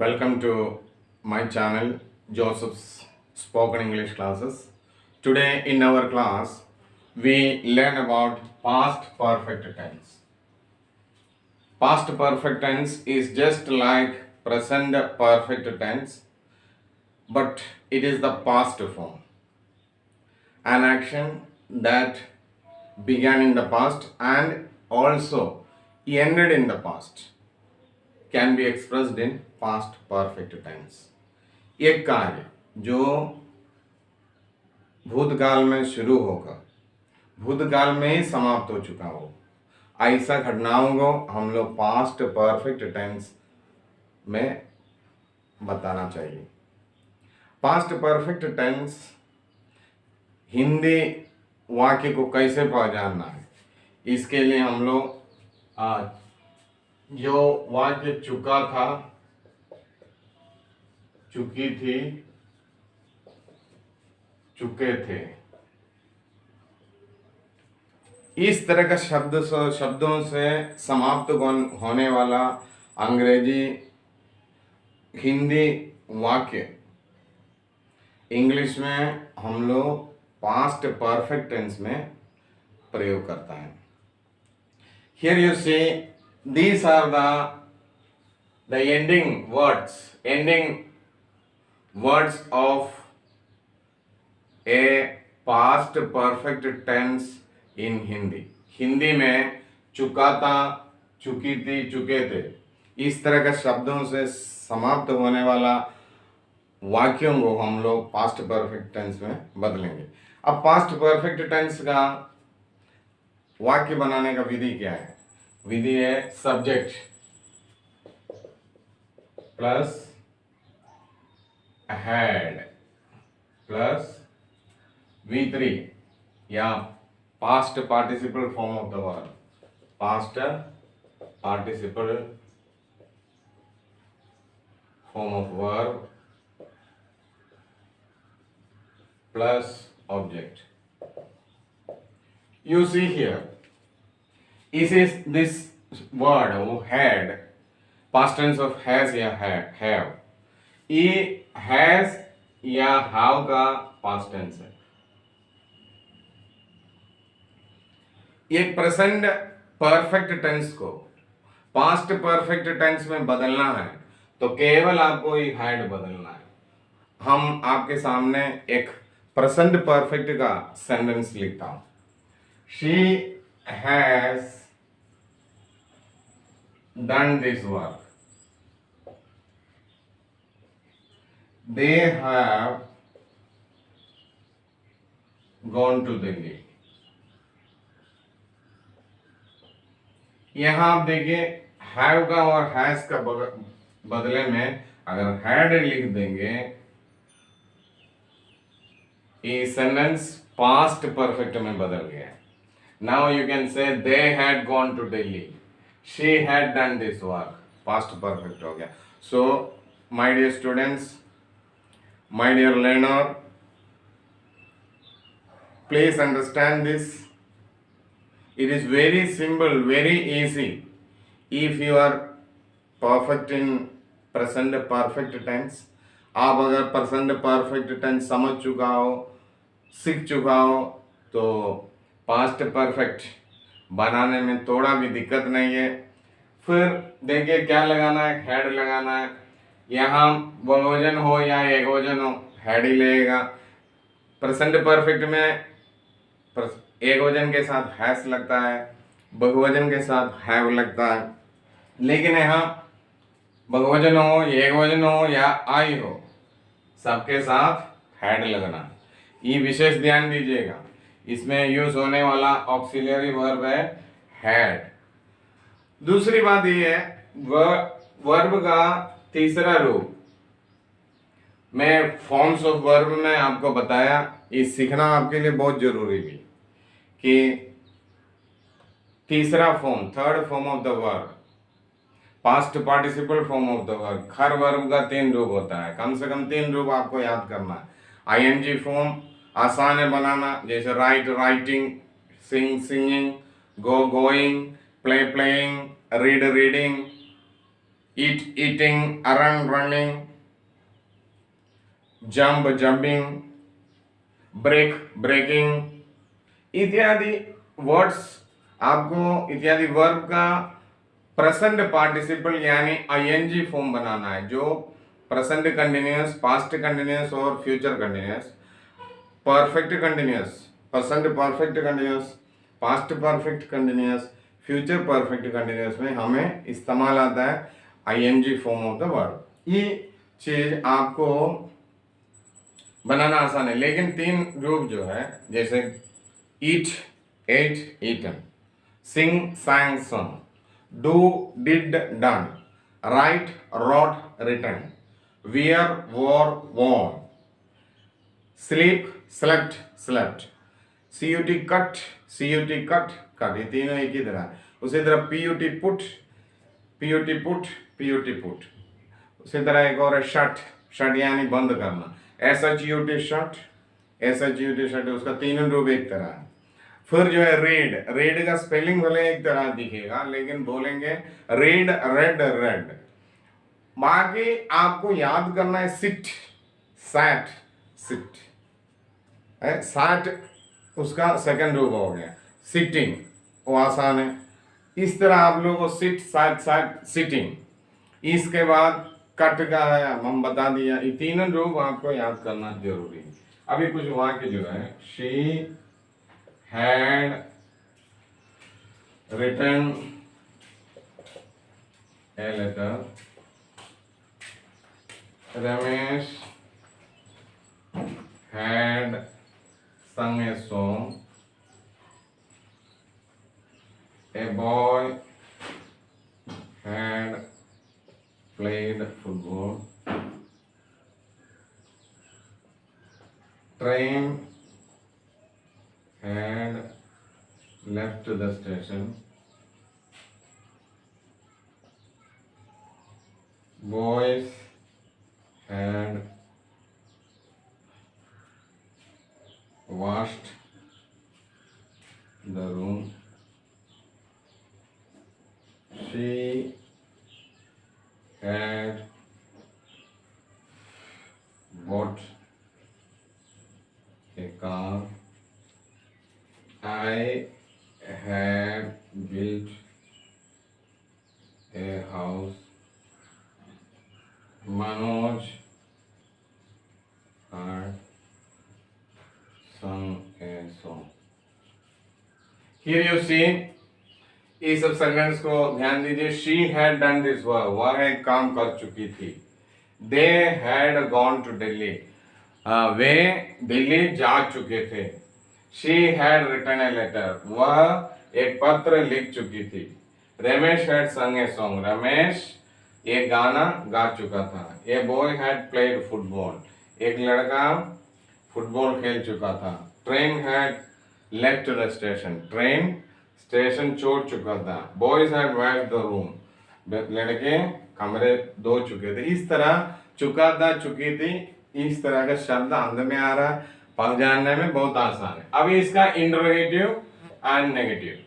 Welcome to my channel Joseph's Spoken English Classes. Today in our class we learn about past perfect tense. Past perfect tense is just like present perfect tense, but it is the past form. An action that began in the past and also ended in the past can be expressed in past perfect tense. एक कार्य जो भूतकाल में शुरू होकर भूतकाल में ही समाप्त हो चुका हो, ऐसा घटनाओं को हम लोग पास्ट परफेक्ट टेंस में बताना चाहिए. पास्ट परफेक्ट टेंस हिंदी वाक्य को कैसे पहचानना है, इसके लिए हम लोग जो वाक्य चुका था, चुकी थी, चुके थे, इस तरह का शब्दों से समाप्त होने वाला अंग्रेजी हिंदी वाक्य इंग्लिश में हम लोग पास्ट परफेक्ट टेंस में प्रयोग करता है. Here you see these are the ending words of a past perfect tense in Hindi. Hindi में चुका था, चुकी थी, चुके थे, इस तरह के शब्दों से समाप्त होने वाला वाक्यों को हम लोग पास्ट परफेक्ट टेंस में बदलेंगे. अब पास्ट परफेक्ट टेंस का वाक्य बनाने का विधि क्या है? विधि है subject plus had plus V3 या past participle form of the verb. Past participle form of verb plus object. You see here, this word had, past tense of has या have. ये has या have का past tense है. एक present perfect tense को past perfect tense में बदलना है तो केवल आपको ये had बदलना है. हम आपके सामने एक प्रेजेंट परफेक्ट का सेंटेंस लिखता हूं. She has done this work. They have gone to Delhi. यहां आप देखिए हैव का और हैज का बदले में अगर हैड लिख देंगे, ये सेंटेंस पास्ट परफेक्ट में बदल गया. Now you can say they had gone to Delhi, she had done this work. Past perfect हो गया. So my dear students, my dear learner, please understand this. It is very simple, very easy. If you are perfect in present perfect tense, आप अगर present perfect tense समझ चुका हो, सीख चुका हो, तो पास्ट परफेक्ट बनाने में थोड़ा भी दिक्कत नहीं है. फिर देखिए क्या लगाना है, हेड लगाना है. यहाँ बहुवचन हो या एकवचन हो, हेड ही लगेगा. प्रेजेंट परफेक्ट में एकवचन के साथ हैज लगता है, बहुवचन के साथ हैव लगता है. लेकिन यहाँ बहुवचन हो, एकवचन हो या आई हो, सबके साथ हैड लगना. ये विशेष ध्यान दीजिएगा. इसमें यूज होने वाला ऑक्सिलरी वर्ब है हैड. दूसरी बात ये है, वर्ब का तीसरा रूप. मैं फॉर्म्स ऑफ वर्ब में आपको बताया, ये सीखना आपके लिए बहुत जरूरी भी कि तीसरा form, third form of the verb, past participle form of the verb. Her verb का 3 रूप होता है. कम से कम 3 रूप आपको याद करना है. आईएनजी फॉर्म आसान है बनाना, जैसे write writing, sing singing, go going, play playing, read reading. eating, run, running, jumping, breaking इत्यादि वर्ड्स आपको इत्यादि वर्ब का प्रेजेंट पार्टिसिपल यानी आईएनजी फॉर्म बनाना है, जो प्रेजेंट कंटिन्यूअस, पास्ट कंटिन्यूअस और future continuous, perfect continuous, present perfect continuous, past perfect continuous, future perfect continuous में हमें इस्तेमाल आता है ING form of the verb. ये चीज आपको बनाना आसान है, लेकिन तीन रूप जो है, जैसे eat, ate, eaten, sing, sang, sung, do, did, done, write, wrote, written, wear, wore, worn, sleep, slept, slept, cut, cut, ये तीनों एक ही तरह। उसी तरह put, put, उसी तरह एक और है shut यानी बंद करना, shut, उसका तीनों रूप एक तरह है। फिर जो है रेड का स्पेलिंग भले एक तरह दिखेगा, लेकिन बोलेंगे रेड, रेड। बाकी आपको याद करना है सिट, सिट, उसका सेकंड रूप हो गया, सिटिंग, वो आसान है। इस तरह आप लोगों को सिट, सैट, सिटिंग। इसके बाद कट का है, हम बता दिया। ये तीनों रूप आपको याद करना जरूरी है। अभी कुछ वाक्य जो है, she had written a letter, Ramesh had sung a song, a boy had played football, train had left the station, boys had washed the room, she had bought a car, I had built a house, Manoj had sung a song. Here you see, इस सब sentence को ध्यान दीजिए। She had done this work, वह एक काम कर चुकी थी। They had gone to Delhi, वे दिल्ली जा चुके थे। She had written a letter, वह एक पत्र लिख चुकी थी। रमेश हैड संग ए सॉन्ग, रमेश एक गाना गा चुका था। A boy had played football, एक लड़का फुटबॉल खेल चुका था। Train had left the station, train station छोड़ चुका था। बॉयज हैड वैश्ड द रूम, लड़के कमरे धो चुके थे। इस तरह चुका था, चुकी थी, इस तरह का शब्द अंदर में आ रहा है, पढ़ जानने में बहुत आसान है। अब इसका इंटरोगेटिव एंड नेगेटिव।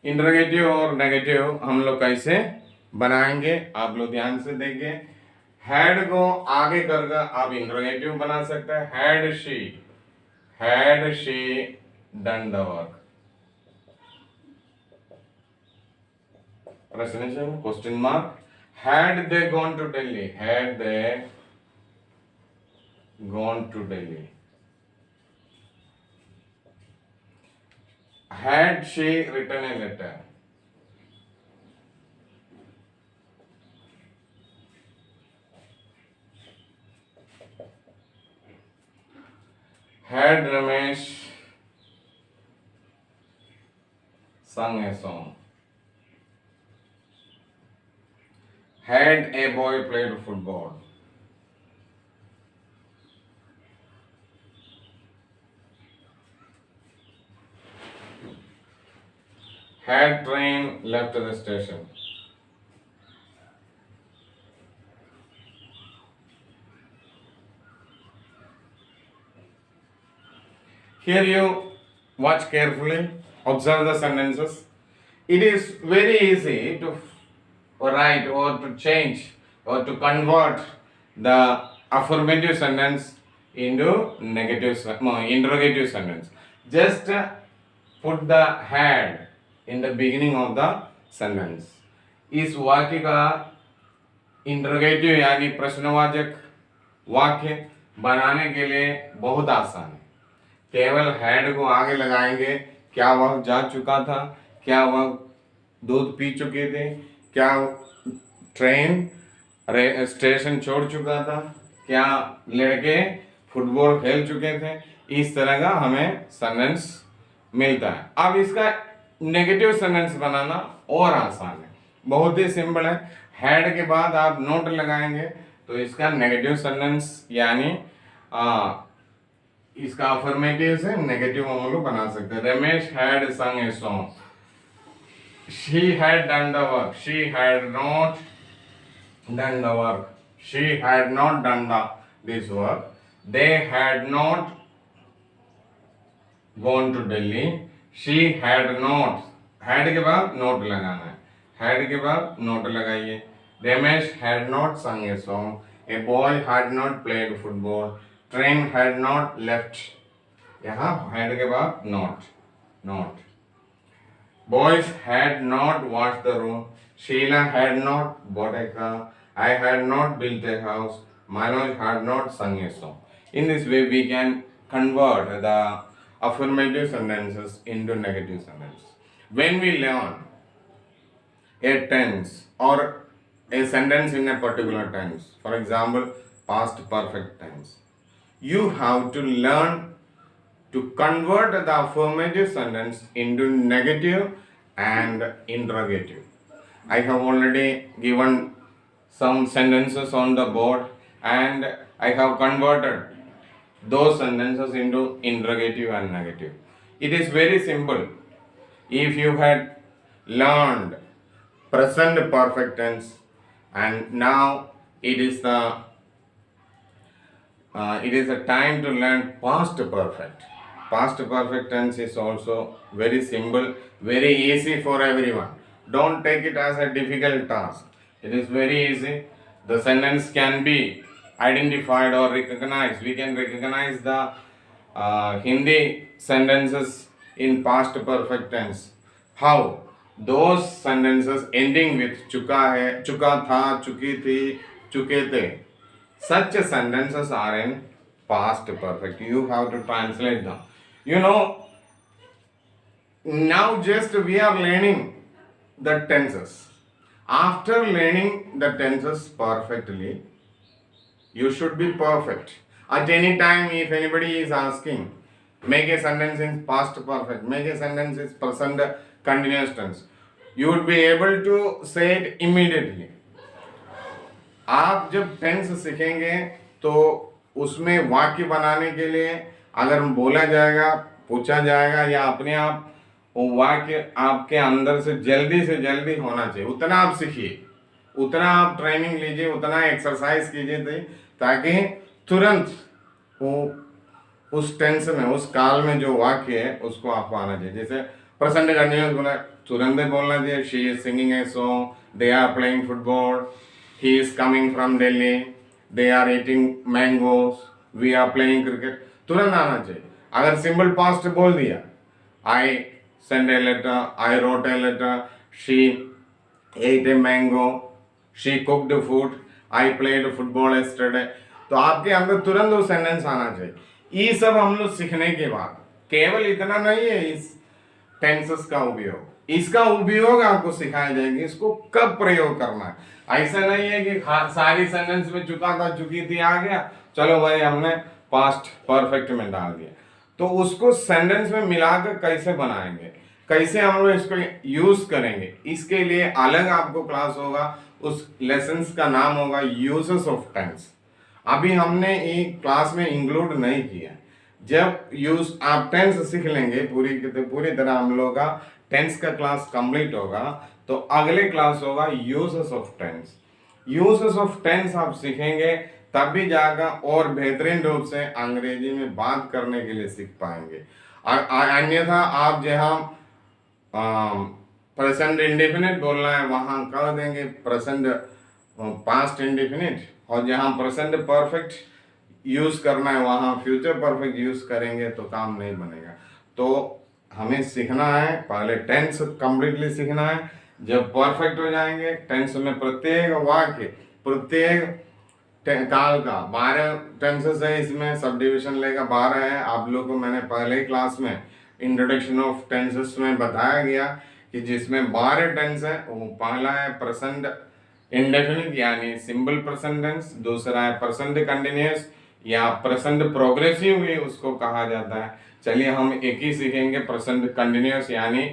इंटरोगेटिव और नेगेटिव हम लोग कैसे बनाएंगे, आप लोग ध्यान से देखिए। हैड को आगे करके आप इंटरोगेटिव बना सकते हैं। Had she done the work, प्रश्न चिन्ह, question mark. Had they gone to Delhi, had they gone to Delhi. Had she written a letter, had Ramesh sung a song, had a boy played football, had train left the station, here you Watch carefully, observe the sentences. It is very easy to write or to change or to convert the affirmative sentence into interrogative sentence. Just put the had in the beginning of the sentence. इस वाक्य का interrogative यानी प्रश्नवाचक वाक्य बनाने के लिए बहुत आसान है। केवल हैड को आगे लगाएंगे, क्या वह जा चुका था, क्या वह दूध पी चुके थे, क्या ट्रेन स्टेशन छोड़ चुका था, क्या लड़के फुटबॉल खेल चुके थे। इस तरह का हमें सेंटेंस मिलता है। अब इसका नेगेटिव सेंटेंस बनाना और आसान है, बहुत ही सिंपल है। हैड के बाद आप नोट लगाएंगे तो इसका नेगेटिव सेंटेंस यानी इसका अफर्मेटिव से नेगेटिव हम लोग बना सकते हैं। रमेश हैड संग a song, she had done the work, she had not done the work, she had not done this work, they had not gone to Delhi, she had not, had के बाद note लगाना है, had के बाद note लगाइए। Ramesh had not sung a song, a boy had not played football, train had not left, यहाँ had के बाद not, boys had not washed the room, Sheila had not bought a car, I had not built a house, Manoj had not sung a song. In this way, we can convert the affirmative sentences into negative sentences. When we learn a tense or a sentence in a particular tense, for example, past perfect tense, you have to learn to convert the affirmative sentence into negative and interrogative. I have already given some sentences on the board and I have converted those sentences into interrogative and negative. It is very simple. If you had learned present perfect tense and now it is the time to learn past perfect. Past perfect tense is also very simple, very easy for everyone. Don't take it as a difficult task. It is very easy. The sentence can be identified or recognized. We can recognize the Hindi sentences in past perfect tense. How? Those sentences ending with chuka hai, chuka tha, chuki thi, chuke the. Such sentences are in past perfect. You have to translate them. You know, now just we are learning the tenses. After learning the tenses perfectly, you should be perfect. At any time, if anybody is asking, make a sentence in past perfect, make a sentence in present continuous tense, you would be able to say it immediately. आप जब tense सीखेंगे तो उसमें वाक्य बनाने के लिए अगर बोला जाएगा, पूछा जाएगा या अपने आप वो वाक्य आपके अंदर से जल्दी होना चाहिए, उतना आप सीखिए, उतना आप ट्रेनिंग लीजिए, उतना एक्सरसाइज कीजिए ताकि तुरंत वो उस टेंस में, उस काल में जो वाक्य है उसको आपको आना चाहिए। जैसे प्रेजेंट कंटिन्यूअस बोला, तुरंत बोलना चाहिए। She is singing a song, they are playing football, he is coming from Delhi, they are eating mangoes, we are playing cricket, तुरंत आना चाहिए। अगर सिंपल पास्ट बोल दिया, आई sent a letter, I wrote a letter, she ate a mango, she cooked food, I played football yesterday, तो आपके अंदर तुरंत वो सेंटेंस आना चाहिए। ये सब हम लोग सीखने के बाद केवल इतना नहीं है इस टेंसेस का उपयोग, इसका उपयोग आपको सिखाया जाएगा, इसको कब प्रयोग करना है। ऐसा नहीं है कि सारी सेंटेंस में चुका था, चुकी थी, आ गया, चलो भाई हमने पास्ट परफेक्ट में डाल दिया। तो उसको सेंटेंस में मिलाकर कैसे बनाएंगे, कैसे हम लोग इसको यूज करेंगे, इसके लिए अलग आपको क्लास होगा। उस लेसन्स का नाम होगा यूजेस ऑफ टेंस। अभी हमने ये क्लास में इंक्लूड नहीं किया। जब यूज आप टेंस सीख लेंगे पूरी तरह हम लोग का टेंस का क्लास कंप्लीट होगा, तो अगले क्लास होगा uses of tense. Uses of tense आप सीखेंगे तभी जाकर और बेहतरीन रूप से अंग्रेजी में बात करने के लिए सीख पाएंगे। अन्यथा आप जहाँ प्रेजेंट इंडेफिनिट बोलना है वहाँ कर देंगे प्रेजेंट पास्ट इंडेफिनिट, और जहाँ प्रेजेंट परफेक्ट यूज करना है वहाँ फ्यूचर परफेक्ट यूज करेंगे तो काम नहीं बनेगा। तो हमें सीखना है, पहले टेंस कंप्लीटली सीखना है। जब परफेक्ट हो जाएंगे टेंस में प्रत्येक वाक्य, प्रत्येक काल का 12 टेंसेस है, इसमें सब डिविजन लेगा 12 है। आप लोग को मैंने पहले ही क्लास में इंट्रोडक्शन ऑफ टेंसेस में बताया गया कि जिसमें 12 टेंस है। वो पहला है प्रेजेंट इंडेफिनिट यानी सिंपल प्रेजेंट टेंस, दूसरा है प्रेजेंट कंटिन्यूअस या प्रेजेंट प्रोग्रेसिव भी उसको कहा जाता है। चलिए हम एक ही सीखेंगे, प्रेजेंट कंटिन्यूअस यानी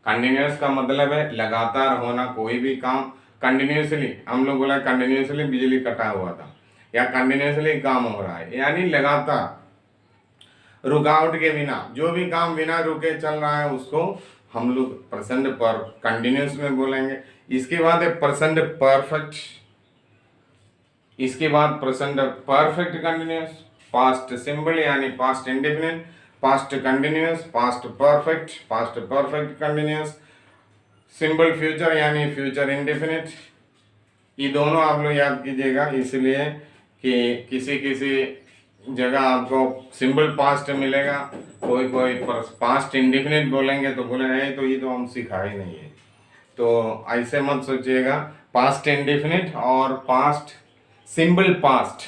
कंटिन्यूअस का मतलब है लगातार होना कोई भी काम कंटिन्यूसली। हम लोग बोला कंटिन्यूसली बिजली कटा हुआ था या कंटिन्यूसली काम हो रहा है, यानी लगातार रुकावट के बिना जो भी काम बिना रुके चल रहा है उसको हम लोग प्रेजेंट पर कंटिन्यूस में बोलेंगे। इसके बाद है प्रेजेंट परफेक्ट, इसके बाद present perfect continuous, past simple यानी past indefinite, past continuous, past perfect continuous, simple future यानी फ्यूचर इंडेफिनिट। ये दोनों आप लोग याद कीजिएगा, इसलिए कि किसी किसी जगह आपको सिंपल पास्ट मिलेगा, कोई कोई पास्ट इंडेफिनिट बोलेंगे तो बोलेंगे तो ये तो हम सिखा ही नहीं है। तो ऐसे मत सोचिएगा, पास्ट इंडेफिनिट और past simple past,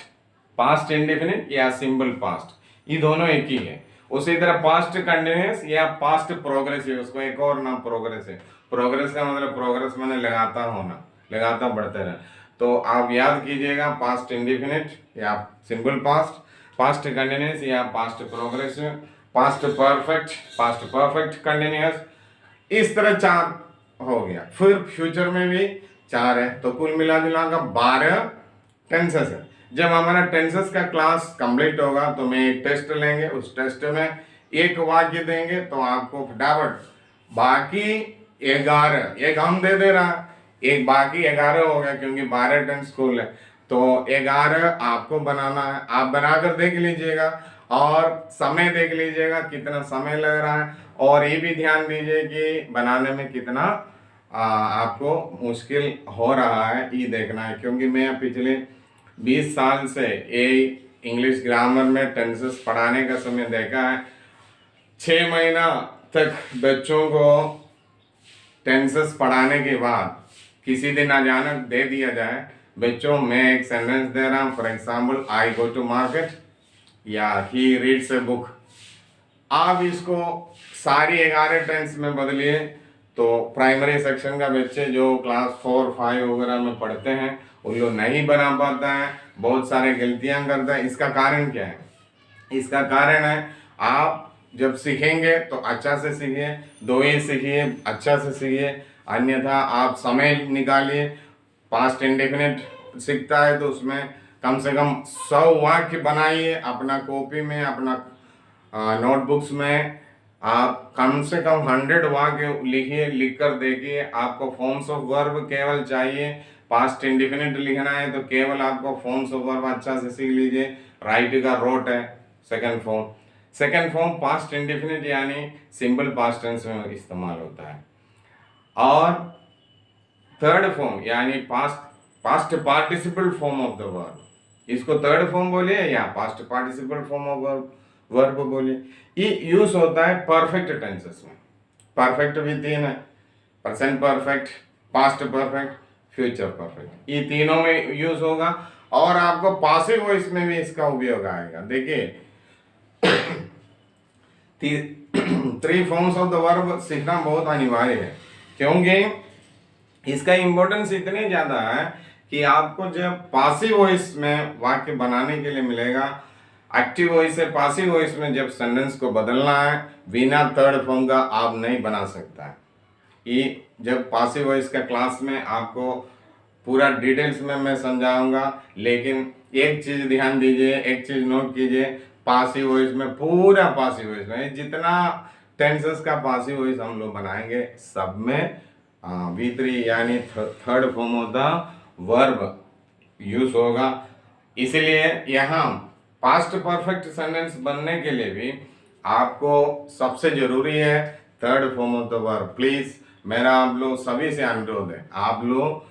past indefinite या सिंपल पास्ट ये दोनों एक ही है। उसी तरह पास्ट कंटिन्यूअस या पास्ट प्रोग्रेसिव, उसको एक और नाम प्रोग्रेस है। प्रोग्रेस का मतलब प्रोग्रेस मैंने लगातार होना, लगातार बढ़ते रहना। तो आप याद कीजिएगा, पास्ट इंडेफिनिट या सिंपल पास्ट, पास्ट कंटिन्यूअस या past progressive, past perfect continuous, इस तरह 4 हो गया। फिर फ्यूचर में भी 4 है, तो कुल मिला जुला कर 12 टेंसेस है। जब हमारा टेंसेस का क्लास कंप्लीट होगा तो मैं एक टेस्ट लेंगे, उस टेस्ट में एक वाक्य देंगे तो आपको फटाफट बाकी 11, एक हम दे दे रहा, एक बाकी 11 हो गया क्योंकि 12 टेंस कुल है, तो 11 आपको बनाना है। आप बनाकर देख लीजिएगा और समय देख लीजिएगा कितना समय लग रहा है, और ये भी ध्यान दीजिए कि बनाने में कितना आपको मुश्किल हो रहा है, ये देखना है। क्योंकि मैं पिछले 20 साल से ये इंग्लिश ग्रामर में टेंसेस पढ़ाने का समय देखा है। 6 महीना तक बच्चों को टेंसेस पढ़ाने के बाद किसी दिन अचानक दे दिया जाए, बच्चों मैं एक सेंटेंस दे रहा हूँ, for example I go to market या ही रीड्स ए बुक, आप इसको सारी 11 टेंस में बदलिए तो प्राइमरी सेक्शन का बच्चे जो क्लास 4, 5 वगैरह में पढ़ते हैं उन लोग नहीं बना पाता है, बहुत सारे गलतियां करता है। इसका कारण क्या है? इसका कारण है आप जब सीखेंगे तो अच्छा से सीखिए, 2 ही सीखिए, अच्छा से सीखिए, अन्यथा आप समय निकालिए। पास्ट इंडेफिनिट सीखता है तो उसमें कम से कम 100 वाक्य बनाइए अपना कॉपी में, अपना नोटबुक्स में आप कम से कम 100 वाक्य लिखिए, लिख कर देखिए। आपको फॉर्म्स ऑफ वर्ब केवल चाहिए, पास्ट इंडेफिनिट लिखना है तो केवल आपको फॉर्म्स ऑफ वर्ब अच्छा से सीख लीजिए। राइट का रोट है सेकंड फॉर्म पास्ट इंडेफिनिट यानी सिंपल पास्ट टेंस में इस्तेमाल होता है, और थर्ड फॉर्म यानी past participle form of the verb, इसको थर्ड फॉर्म बोलिए या past participle form of verb बोलिए। ये यूज होता है परफेक्ट टेंसेस में। परफेक्ट भी 3 है, present perfect, past perfect, future perfect, ये तीनों में यूज होगा। और आपको पासिव वॉइस में भी इसका उपयोग आएगा। देखिए 3 फॉर्म्स ऑफ द वर्ब सीखना बहुत अनिवार्य है, क्योंकि इसका इंपॉर्टेंस इतने ज्यादा है कि आपको जब पासिव वॉइस में वाक्य बनाने के लिए मिलेगा, एक्टिव वॉइस से पासिव वॉइस में जब सेंटेंस को बदलना है बिना थर्ड फॉर्म का आप नहीं बना सकता है। ये जब पासिव वॉइस का क्लास में आपको पूरा डिटेल्स में मैं समझाऊंगा, लेकिन एक चीज ध्यान दीजिए, एक चीज नोट कीजिए, पासिव वॉइस में, पूरा पासिव वॉइस में जितना टेंसेस का पासिव वॉइस हम लोग बनाएंगे सब में V3 यानी third form of the verb use होगा। इसलिए यहाँ पास्ट परफेक्ट सेंटेंस बनने के लिए भी आपको सबसे ज़रूरी है third form of the verb. Please मेरा आप लोग सभी से अनुरोध है, आप लोग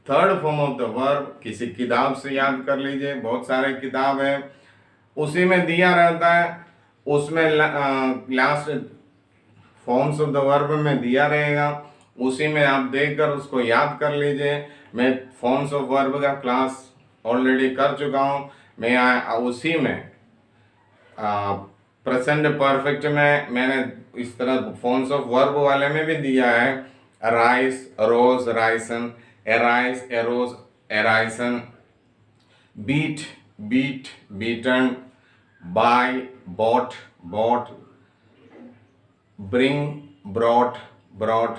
third form of the verb किसी किताब से याद कर लीजिए। बहुत सारे किताब है, उसी में दिया रहता है, उसमें last forms of the verb में दिया रहेगा, उसी में आप देखकर उसको याद कर लीजिए। मैं फॉर्म्स ऑफ वर्ब का क्लास ऑलरेडी कर चुका हूँ। मैं उसी में प्रेजेंट परफेक्ट में मैंने इस तरह फॉर्म्स ऑफ वर्ब वाले में भी दिया है, rise, rose, risen, arise, arose, arisen, beat, beat, beaten, buy, bought, bought, bring, brought, brought.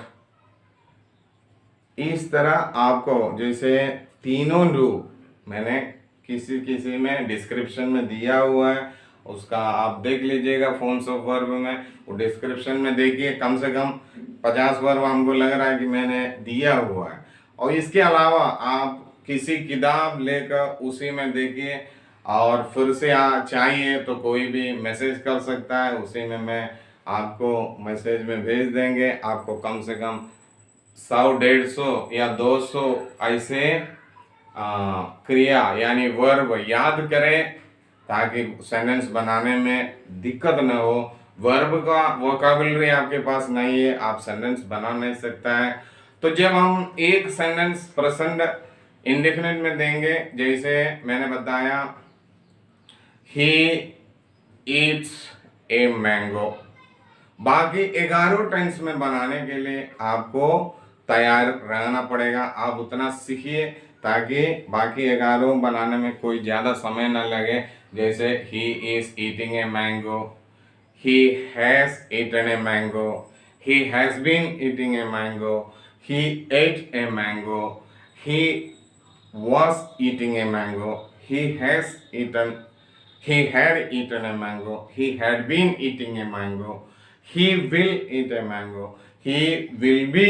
इस तरह आपको जैसे तीनों रूप मैंने किसी किसी में डिस्क्रिप्शन में दिया हुआ है, उसका आप देख लीजिएगा फॉर्म्स ऑफ वर्ब में। वो डिस्क्रिप्शन में देखिए, कम से कम 50 वर्ब हमको लग रहा है कि मैंने दिया हुआ है। और इसके अलावा आप किसी किताब लेकर उसी में देखिए, और फिर से चाहिए तो कोई भी मैसेज कर सकता है, उसी में मैं आपको मैसेज में भेज देंगे। आपको कम से कम 100, 150 या 200 ऐसे क्रिया यानी वर्ब याद करें, ताकि सेंटेंस बनाने में दिक्कत न हो। वर्ब का वोकैबुलरी आपके पास नहीं है, आप सेंटेंस बना नहीं सकता है। तो जब हम एक सेंटेंस प्रेजेंट इंडेफिनिट में देंगे, जैसे मैंने बताया ही ईट्स ए मैंगो, बाकी 11 टेंस में बनाने के लिए आपको तैयार रहना पड़ेगा। आप उतना सीखिए ताकि बाकी 11 बनाने में कोई ज़्यादा समय न लगे। जैसे he is eating a mango, he has eaten a mango, he has been eating a mango, he ate a mango, he was eating a mango, he has eaten, he had eaten a mango, he had been eating a mango, he will eat a mango, he will be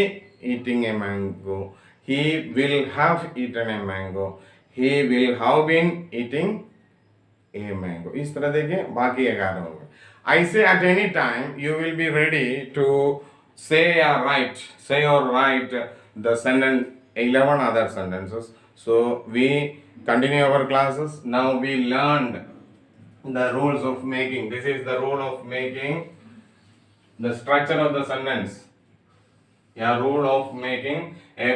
eating a mango, he will have eaten a mango, he will have been eating a mango। इस तरह देखिए, बाकी 11 होंगे। ऐसे at any time you will be ready to say or write the sentence 11 other sentences। So we continue our classes. Now we learned the rules of making. This is the rule of making the structure of the sentence. Yeah, rule of making a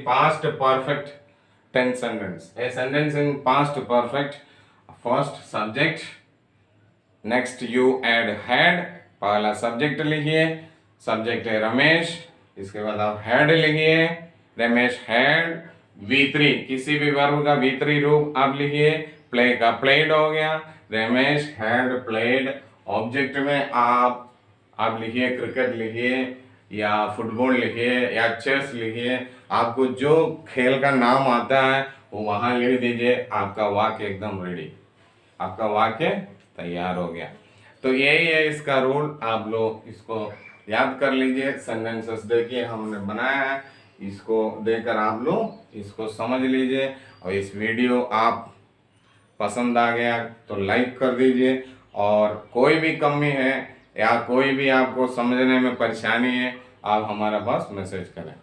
past perfect tense sentence. A sentence in past perfect, first subject, next you add had, पहला subject लिखिए, subject है रमेश, इसके बाद आप had लिखिए, Ramesh had, V3 किसी भी verb का V3 रूप आप लिखिए, प्ले का प्लेड हो गया, रमेश हैड प्लेड। ऑब्जेक्ट में आप लिखिए क्रिकेट लिखिए या फुटबॉल लिखिए या चेस लिखिए, आपको जो खेल का नाम आता है वो वहाँ लिख दीजिए। आपका वाक्य एकदम रेडी, आपका वाक्य तैयार हो गया। तो यही है इसका रूल, आप लोग इसको याद कर लीजिए। सेंटेंसेस देखिए हमने बनाया है, इसको देखकर आप लोग इसको समझ लीजिए। और इस वीडियो आप पसंद आ गया तो लाइक कर दीजिए, और कोई भी कमी है या कोई भी आपको समझने में परेशानी है, आप हमारे पास मैसेज करें।